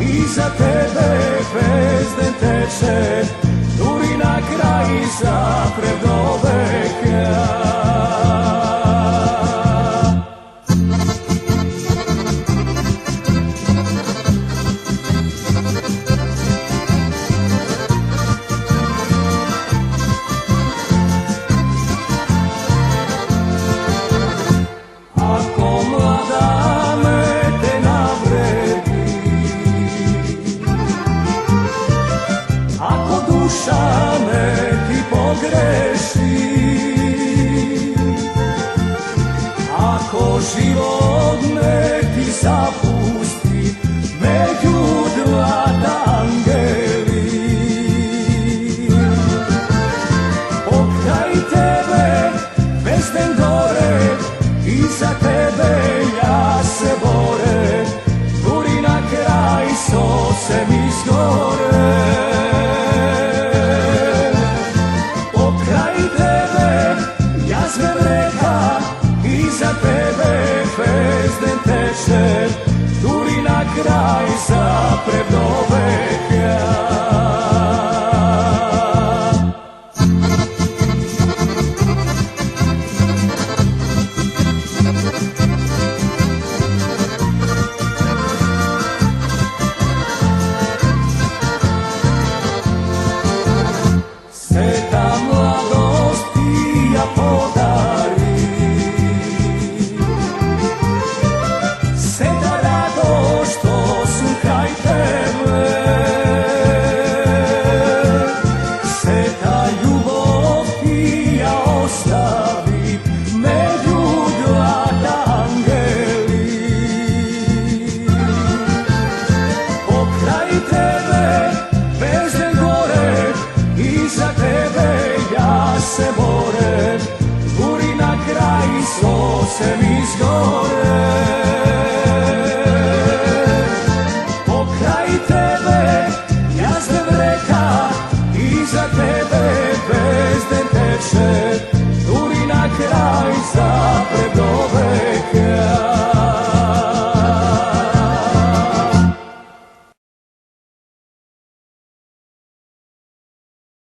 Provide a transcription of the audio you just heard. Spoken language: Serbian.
Iza tebe bezden teče, duri na kraj zapred do veka. Ako mlada me te navredi, ako duša me ti pogreši, ako život me ti zapusti među dva angeli, pokraj tebe bezden gore, iza tebe ja se borem, guri na kraj sose mi zgore. Pokraj tebe jazve reka, iza tebe bezden teče, guri na kraj zapred do veka. Sveta mladost ti ja podari, sveta radost što su kraj tebe, sveta ljubav ti ja ostavi među dva angeli, pokraj tebe bezden gore, iza tebe ja se borem, guri na kraj sose mi zgore.